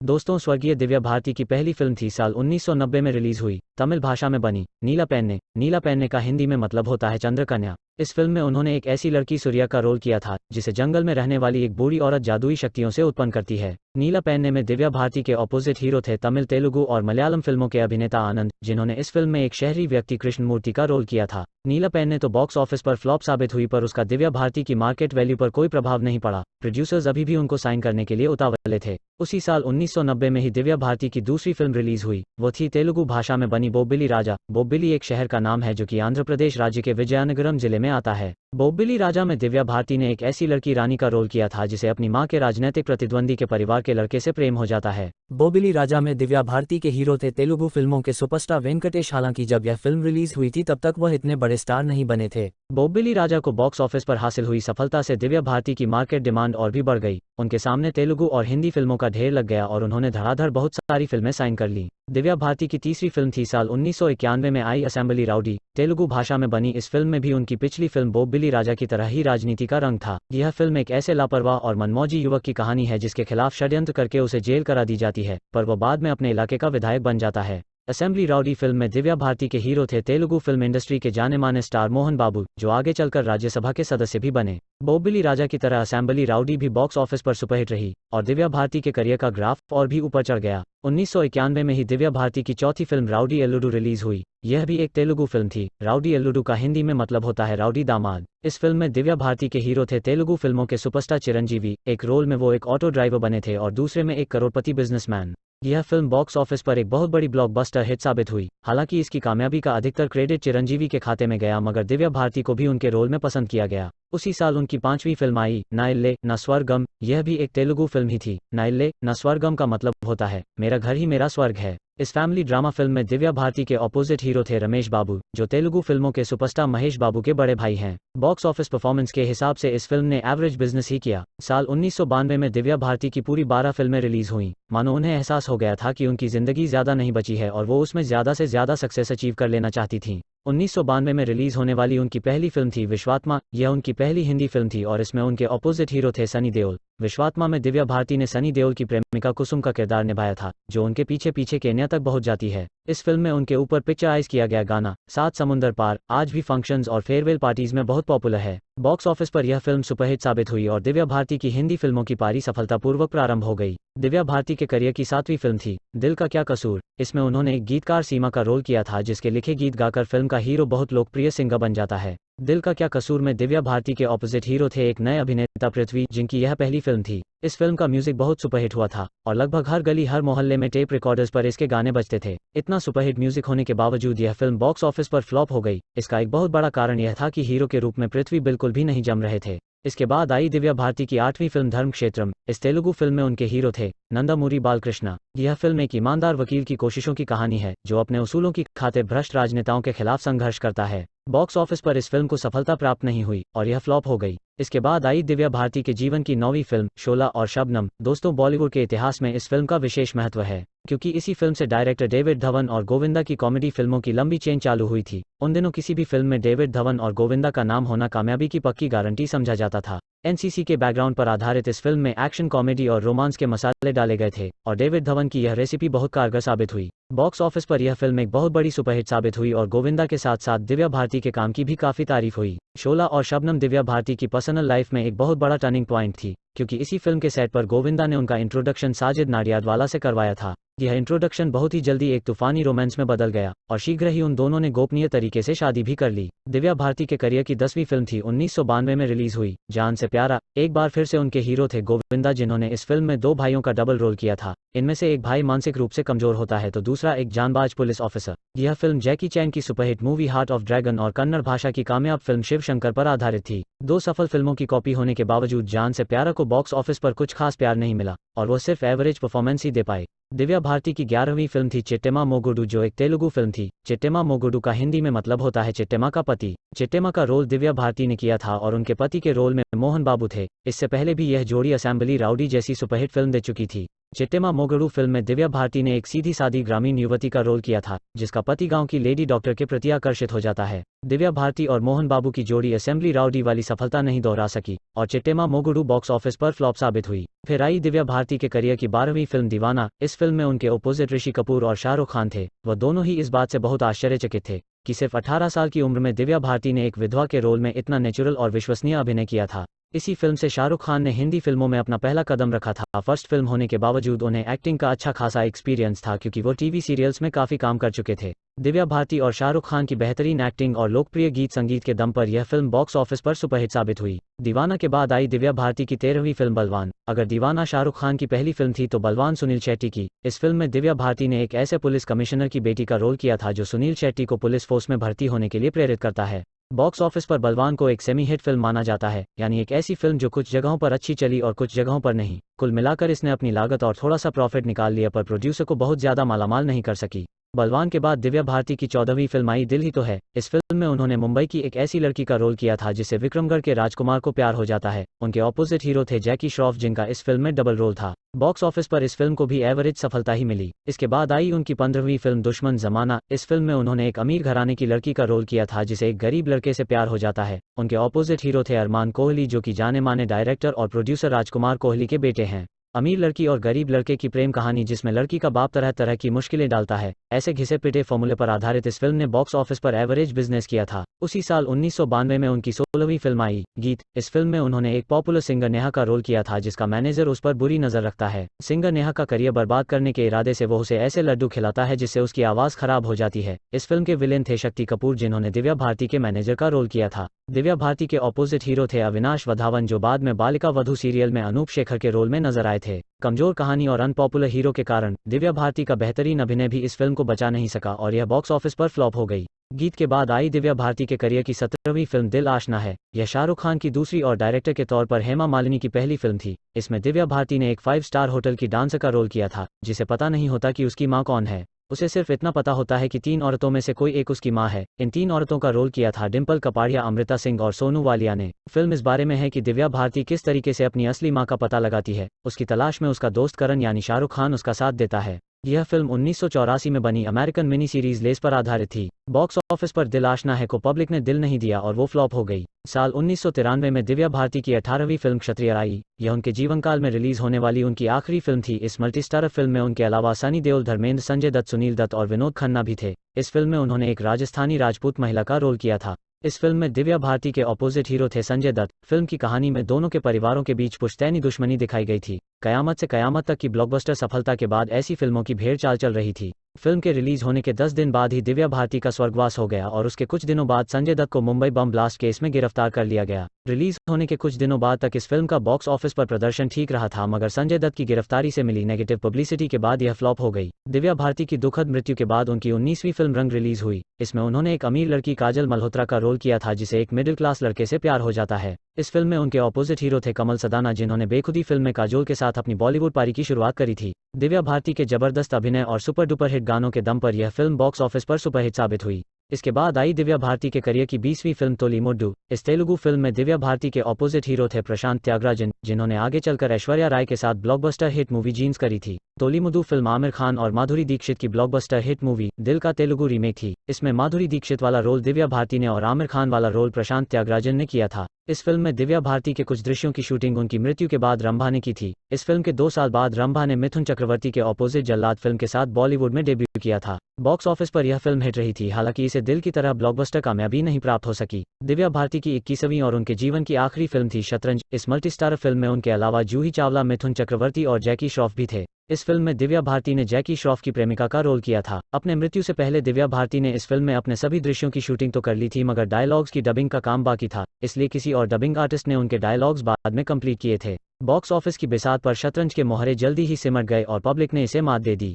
दोस्तों, स्वर्गीय दिव्या भारती की पहली फिल्म थी, साल 1990 में रिलीज हुई, तमिल भाषा में बनी, नीला पेन्ने। नीला पेन्ने का हिंदी में मतलब होता है चंद्रकन्या। इस फिल्म में उन्होंने एक ऐसी लड़की सूर्या का रोल किया था जिसे जंगल में रहने वाली एक बूढ़ी औरत जादुई शक्तियों से उत्पन्न करती है। नीला पेन्ने में दिव्या भारती के ऑपोजिट हीरो थे तमिल, तेलुगु और मलयालम फिल्मों के अभिनेता आनंद, जिन्होंने इस फिल्म में एक शहरी व्यक्ति कृष्णमूर्ति का रोल किया था। नीला पेन्ने तो बॉक्स ऑफिस पर फ्लॉप साबित हुई, पर उसका दिव्या भारती की मार्केट वैल्यू पर कोई प्रभाव नहीं पड़ा। प्रोड्यूसर्स अभी भी उनको साइन करने के लिए उतावले थे। उसी साल 1990 में ही दिव्या भारती की दूसरी फिल्म रिलीज हुई। वो थी तेलुगु भाषा में बनी बोब्बिली राजा। बोब्बिली एक शहर का नाम है जो कि आंध्र प्रदेश राज्य के विजयनगरम जिले में आता है। बोब्बिली राजा में दिव्या भारती ने एक ऐसी लड़की रानी का रोल किया था जिसे अपनी मां के राजनीतिक प्रतिद्वंदी के परिवार के लड़के से प्रेम हो जाता है। बोब्बिली राजा में दिव्या भारती के हीरो थे तेलुगु फिल्मों के सुपरस्टार वेंकटेश। हालांकि जब यह फिल्म रिलीज हुई थी तब तक वह इतने बड़े स्टार नहीं बने थे। बोब्बिली राजा को बॉक्स ऑफिस पर हासिल हुई सफलता से दिव्या भारती की मार्केट डिमांड और भी बढ़ गई। उनके सामने तेलुगु और हिंदी फिल्मों का ढेर लग गया और उन्होंने धड़ाधड़ बहुत सारी फिल्में साइन कर ली। दिव्या भारती की तीसरी फिल्म थी साल 1991 में आई असेंबली राउडी। तेलुगु भाषा में बनी इस फिल्म में भी उनकी पिछली फिल्म बोब्बिली राजा की तरह ही राजनीति का रंग था। यह फिल्म एक ऐसे लापरवाह और मनमौजी युवक की कहानी है जिसके खिलाफ षड्यंत्र करके उसे जेल करा दी जाती है, पर वह बाद में अपने इलाके का विधायक बन जाता है। असेंबली राउडी फिल्म में दिव्या भारती के हीरो थे तेलुगु फिल्म इंडस्ट्री के जाने माने स्टार मोहन बाबू, जो आगे चलकर राज्यसभा के सदस्य भी बने। बोब्बिली राजा की तरह असेंबली राउडी भी बॉक्स ऑफिस पर सुपरहिट रही और दिव्या भारती के करियर का ग्राफ और भी ऊपर चढ़ गया। 1991 में ही दिव्या भारती की चौथी फिल्म राउडी एल्लुडू रिलीज हुई। यह भी एक तेलुगु फिल्म थी। राउडी एल्लुडू का हिंदी में मतलब होता है राउडी दामाद। इस फिल्म में दिव्या भारती के हीरो थे तेलुगु फिल्मों के सुपरस्टार चिरंजीवी। एक रोल में वो एक ऑटो ड्राइवर बने थे और दूसरे में एक करोड़पति बिजनेसमैन। यह फिल्म बॉक्स ऑफिस पर एक बहुत बड़ी ब्लॉकबस्टर हिट साबित हुई। हालांकि इसकी कामयाबी का अधिकतर क्रेडिट चिरंजीवी के खाते में गया, मगर दिव्या भारती को भी उनके रोल में पसंद किया गया। उसी साल उनकी पांचवी फिल्म आई ना इल्ले ना स्वर्गम। यह भी एक तेलुगु फिल्म ही थी। ना इल्ले ना स्वर्गम का मतलब होता है मेरा घर ही मेरा स्वर्ग है। इस फैमिली ड्रामा फिल्म में दिव्या भारती के ऑपोजिट हीरो थे रमेश बाबू, जो तेलुगु फिल्मों के सुपरस्टार महेश बाबू के बड़े भाई हैं। बॉक्स ऑफिस परफॉर्मेंस के हिसाब से इस फिल्म ने एवरेज बिजनेस ही किया। साल 1992 में दिव्या भारती की पूरी 12 फिल्में रिलीज हुईं। मानो उन्हें एहसास हो गया था कि उनकी जिंदगी ज्यादा नहीं बची है और वो उसमें ज्यादा से ज्यादा सक्सेस अचीव कर लेना चाहती थीं। 1992 में रिलीज होने वाली उनकी पहली फिल्म थी विश्वात्मा। यह उनकी पहली हिंदी फिल्म थी और इसमें उनके ऑपोजिट हीरो थे सनी देओल। विश्वात्मा में दिव्या भारती ने सनी देओल की प्रेमिका कुसुम का किरदार निभाया था, जो उनके पीछे पीछे केन्या तक पहुंच जाती है। इस फिल्म में उनके ऊपर पिक्चराइज किया गया गाना सात समुंदर पार आज भी फंक्शंस और फेयरवेल पार्टीज में बहुत पॉपुलर है। बॉक्स ऑफिस पर यह फिल्म सुपरहिट साबित हुई और दिव्या भारती की हिंदी फिल्मों की पारी सफलतापूर्वक प्रारंभ हो गई। दिव्या भारती के करियर की सातवीं फिल्म थी दिल का क्या कसूर। इसमें उन्होंने एक गीतकार सीमा का रोल किया था, जिसके लिखे गीत गाकर फिल्म का हीरो बहुत लोकप्रिय सिंगर बन जाता है। दिल का क्या कसूर में दिव्या भारती के ऑपोजिट हीरो थे एक नए अभिनेता पृथ्वी, जिनकी यह पहली फिल्म थी। इस फिल्म का म्यूजिक बहुत सुपरहिट हुआ था और लगभग हर गली हर मोहल्ले में टेप रिकॉर्डर्स पर इसके गाने बजते थे। इतना सुपरहिट म्यूजिक होने के बावजूद यह फिल्म बॉक्स ऑफिस पर फ्लॉप हो गई। इसका एक बहुत बड़ा कारण यह था कि हीरो के रूप में पृथ्वी बिल्कुल भी नहीं जम रहे थे। इसके बाद आई दिव्या भारती की आठवीं फिल्म धर्मक्षेत्रम। इस तेलुगु फिल्म में उनके हीरो थे नंदमूरी बालकृष्ण। यह फिल्म एक ईमानदार वकील की कोशिशों की कहानी है, जो अपने उसूलों की खातिर भ्रष्ट राजनेताओं के खिलाफ संघर्ष करता है। बॉक्स ऑफिस पर इस फिल्म को सफलता प्राप्त नहीं हुई और यह फ्लॉप हो गई। इसके बाद आई दिव्या भारती के जीवन की 9वीं फिल्म शोला और शबनम। दोस्तों, बॉलीवुड के इतिहास में इस फिल्म का विशेष महत्व है, क्योंकि इसी फिल्म से डायरेक्टर डेविड धवन और गोविंदा की कॉमेडी फिल्मों की लंबी चेन चालू हुई थी। उन दिनों किसी भी फिल्म में डेविड धवन और गोविंदा का नाम होना कामयाबी की पक्की गारंटी समझा जाता था। एनसीसी के बैकग्राउंड पर आधारित इस फिल्म में एक्शन, कॉमेडी और रोमांस के मसाले डाले गए थे और डेविड धवन की यह रेसिपी बहुत कारगर साबित हुई। बॉक्स ऑफिस पर यह फिल्म एक बहुत बड़ी सुपरहिट साबित हुई और गोविंदा के साथ साथ दिव्या भारती के काम की भी काफी तारीफ हुई। शोला और शबनम दिव्या भारती की पर्सनल लाइफ में एक बहुत बड़ा टर्निंग पॉइंट थी, क्योंकि इसी फिल्म के सेट पर गोविंदा ने उनका इंट्रोडक्शन साजिद नाडियाडवाला से करवाया था। यह इंट्रोडक्शन बहुत ही जल्दी एक तूफानी रोमांस में बदल गया और शीघ्र ही उन दोनों ने गोपनीय तरीके से शादी भी कर ली। दिव्या भारती के करियर की 10वीं फिल्म थी 1992 में रिलीज हुई जान से प्यारा। एक बार फिर से उनके हीरो थे गोविंदा, जिन्होंने इस फिल्म में दो भाइयों का डबल रोल किया था। इनमें से एक भाई मानसिक रूप से कमजोर होता है तो दूसरा एक जानबाज पुलिस ऑफिसर। यह फिल्म जैकी चैन की superhit movie heart of dragon और कन्नड़ भाषा की कामयाब फिल्म शिव शंकर पर आधारित थी। दो सफल फिल्मों की कॉपी होने के बावजूद जान से प्यारा को बॉक्स ऑफिस पर कुछ खास प्यार नहीं मिला और वो सिर्फ एवरेज परफॉर्मेंस ही दे पाए। दिव्या भारती की 11वीं फिल्म थी चिट्टेमा मोगुडू, जो एक तेलुगु फिल्म थी। चिट्टेमा मोगुडू का हिंदी में मतलब होता है चिट्टेमा का पति। चिट्टेमा का रोल दिव्या भारती ने किया था और उनके पति के रोल में मोहन बाबू थे। इससे पहले भी यह जोड़ी असेंबली राउडी जैसी सुपरहिट फिल्म दे चुकी थी। चिट्टेमा मोगड़ू फिल्म में दिव्या भारती ने एक सीधी सादी ग्रामीण युवती का रोल किया था, जिसका पति गांव की लेडी डॉक्टर के प्रति आकर्षित हो जाता है। दिव्या भारती और मोहन बाबू की जोड़ी असेंबली राउडी वाली सफलता नहीं दोहरा सकी और चिट्टेमा मोगड़ू बॉक्स ऑफिस पर फ्लॉप साबित हुई। फिर आई दिव्या भारती के करियर की 12वीं फिल्म दीवाना। इस फिल्म में उनके अपोजिट ऋषि कपूर और शाहरुख खान थे। वह दोनों ही इस बात से बहुत आश्चर्यचकित थे कि सिर्फ 18 साल की उम्र में दिव्या भारती ने एक विधवा के रोल में इतना नेचुरल और विश्वसनीय अभिनय किया था। इसी फिल्म से शाहरुख खान ने हिंदी फिल्मों में अपना पहला कदम रखा था। फर्स्ट फिल्म होने के बावजूद उन्हें एक्टिंग का अच्छा खासा एक्सपीरियंस था, क्योंकि वो टीवी सीरियल्स में काफी काम कर चुके थे। दिव्या भारती और शाहरुख खान की बेहतरीन एक्टिंग और लोकप्रिय गीत संगीत के दम पर यह फिल्म बॉक्स ऑफिस पर सुपरहिट साबित हुई। दीवाना के बाद आई दिव्या भारती की 13वीं फिल्म बलवान। अगर दीवाना शाहरुख खान की पहली फिल्म थी तो बलवान सुनील शेट्टी की। इस फिल्म में दिव्या भारती ने एक ऐसे पुलिस कमिश्नर की बेटी का रोल किया था जो सुनील शेट्टी को पुलिस फोर्स में भर्ती होने के लिए प्रेरित करता है। बॉक्स ऑफिस पर बलवान को एक सेमी हिट फिल्म माना जाता है, यानी एक ऐसी फिल्म जो कुछ जगहों पर अच्छी चली और कुछ जगहों पर नहीं। कुल मिलाकर इसने अपनी लागत और थोड़ा सा प्रॉफिट निकाल लिया, पर प्रोड्यूसर को बहुत ज्यादा मालामाल नहीं कर सकी। बलवान के बाद दिव्या भारती की 14वीं फिल्म आई दिल ही तो है। इस फिल्म में उन्होंने मुंबई की एक ऐसी लड़की का रोल किया था जिससे विक्रमगढ़ के राजकुमार को प्यार हो जाता है। उनके ऑपोजिट हीरो थे जैकी श्रॉफ, जिनका इस फिल्म में डबल रोल था। बॉक्स ऑफिस पर इस फिल्म को भी एवरेज सफलता ही मिली। इसके बाद आई उनकी 15वीं फिल्म दुश्मन जमाना। इस फिल्म में उन्होंने एक अमीर घराने की लड़की का रोल किया था जिसे एक गरीब लड़के से प्यार हो जाता है। उनके ऑपोजिट हीरो थे अरमान कोहली, जो कि जाने माने डायरेक्टर और प्रोड्यूसर राजकुमार कोहली के बेटे हैं। अमीर लड़की और गरीब लड़के की प्रेम कहानी, जिसमें लड़की का बाप तरह तरह की मुश्किलें डालता है। ऐसे घिसे पिटे फॉर्मूले पर आधारित इस फिल्म ने बॉक्स ऑफिस पर एवरेज बिजनेस किया था। उसी साल 1992 में उनकी 16वीं फिल्म आई गीत। इस फिल्म में उन्होंने एक पॉपुलर सिंगर नेहा का रोल किया था, जिसका मैनेजर उस पर बुरी नजर रखता है। सिंगर नेहा का करियर बर्बाद करने के इरादे से वो उसे ऐसे लड्डू खिलाता है जिससे उसकी आवाज खराब हो जाती है। इस फिल्म के विलेन थे शक्ति कपूर, जिन्होंने दिव्या भारती के मैनेजर का रोल किया था। दिव्या भारती के ऑपोजिट हीरो थे अविनाश वधावन, जो बाद में बालिका वधू सीरियल में अनूप शेखर के रोल में नजर आए थे। कमजोर कहानी और अनपॉपुलर हीरो के कारण दिव्या भारती का बेहतरीन अभिनय भी इस फिल्म को बचा नहीं सका और यह बॉक्स ऑफिस पर फ्लॉप हो गई। गीत के बाद आई दिव्या भारती के करियर की 17वीं फिल्म दिल आशना है। यह शाहरुख खान की दूसरी और डायरेक्टर के तौर पर हेमा मालिनी की पहली फिल्म थी। इसमें दिव्या भारती ने एक 5 स्टार होटल की डांसर का रोल किया था, जिसे पता नहीं होता कि उसकी मां कौन है। उसे सिर्फ इतना पता होता है कि 3 औरतों में से कोई एक उसकी मां है। इन 3 औरतों का रोल किया था डिम्पल कपाड़िया, अमृता सिंह और सोनू वालिया ने। फिल्म इस बारे में है कि दिव्या भारती किस तरीके से अपनी असली मां का पता लगाती है। उसकी तलाश में उसका दोस्त करण यानी शाहरुख खान उसका साथ देता है। यह फिल्म 1984 में बनी अमेरिकन मिनी सीरीज लेस पर आधारित थी। बॉक्स ऑफिस पर दिल आशना है को पब्लिक ने दिल नहीं दिया और वो फ्लॉप हो गई। साल 1993 में दिव्या भारती की 18वीं फिल्म क्षत्रिय आई। यह उनके जीवन काल में रिलीज होने वाली उनकी आखिरी फिल्म थी। इस मल्टीस्टारर फिल्म में उनके अलावा सनी देओल, धर्मेंद्र, संजय दत्त, सुनील दत्त और विनोद खन्ना भी थे। इस फिल्म में उन्होंने एक राजस्थानी राजपूत महिला का रोल किया था। इस फिल्म में दिव्या भारती के ऑपोजिट हीरो थे संजय दत्त। फिल्म की कहानी में दोनों के परिवारों के बीच पुश्तैनी दुश्मनी दिखाई गई थी। कयामत से कयामत तक की ब्लॉकबस्टर सफलता के बाद ऐसी फिल्मों की भेड़ चाल चल रही थी। फिल्म के रिलीज होने के 10 दिन बाद ही दिव्या भारती का स्वर्गवास हो गया और उसके कुछ दिनों बाद संजय दत्त को मुंबई बम ब्लास्ट केस में गिरफ्तार कर लिया गया। रिलीज होने के कुछ दिनों बाद तक इस फिल्म का बॉक्स ऑफिस पर प्रदर्शन ठीक रहा था, मगर संजय दत्त की गिरफ्तारी से मिली नेगेटिव पब्लिसिटी के बाद यह फ्लॉप हो गई। दिव्या भारती की दुखद मृत्यु के बाद उनकी 19वीं फिल्म रंग रिलीज हुई। इसमें उन्होंने एक अमीर लड़की काजल मल्होत्रा का रोल किया था, जिसे एक मिडिल क्लास लड़के से प्यार हो जाता है। इस फिल्म में उनके ऑपोजिट हीरो थे कमल सदाना, जिन्होंने बेखुदी फिल्म में काजोल के साथ अपनी बॉलीवुड पारी की शुरुआत करी थी। दिव्या भारती के जबरदस्त अभिनय और सुपर डुपर हिट गानों के दम पर यह फिल्म बॉक्स ऑफिस पर सुपरहिट साबित हुई। इसके बाद आई दिव्या भारती के करियर की 20वीं फिल्म तोली मुड्डू। इस तेलुगु फिल्म में दिव्या भारती के ऑपोजिट हीरो थे प्रशांत त्यागराजन, जिन्होंने आगे चलकर ऐश्वर्या राय के साथ ब्लॉकबस्टर हिट मूवी जीन्स करी थी। तोली मुड्डू फिल्म आमिर खान और माधुरी दीक्षित की ब्लॉकबस्टर हिट मूवी दिल का तेलुगु रीमेक थी। इसमें माधुरी दीक्षित वाला रोल दिव्या भारती ने और आमिर खान वाला रोल प्रशांत त्यागराजन ने किया था। इस फिल्म में दिव्या भारती के कुछ दृश्यों की शूटिंग उनकी मृत्यु के बाद रंभा ने की थी। इस फिल्म के 2 साल बाद रंभा ने मिथुन चक्रवर्ती के ऑपोजिट जल्लाद फिल्म के साथ बॉलीवुड में डेब्यू किया था। बॉक्स ऑफिस पर यह फिल्म हिट रही थी, हालांकि इसे दिल की तरह ब्लॉकबस्टर कामयाबी नहीं प्राप्त हो सकी। दिव्या भारती की 21वीं और उनके जीवन की आखिरी फिल्म थी शतरंज। इस मल्टीस्टारर फिल्म में उनके अलावा जूही चावला, मिथुन चक्रवर्ती और जैकी श्रॉफ भी थे। इस फिल्म में दिव्या भारती ने जैकी श्रॉफ की प्रेमिका का रोल किया था। अपने मृत्यु से पहले दिव्या भारती ने इस फिल्म में अपने सभी दृश्यों की शूटिंग तो कर ली थी, मगर डायलॉग्स की डबिंग का काम बाकी था, इसलिए किसी और डबिंग आर्टिस्ट ने उनके डायलॉग्स बाद में कंप्लीट किए थे। बॉक्स ऑफिस की बिसात पर शतरंज के मोहरे जल्दी ही सिमट गए और पब्लिक ने इसे मात दे दी।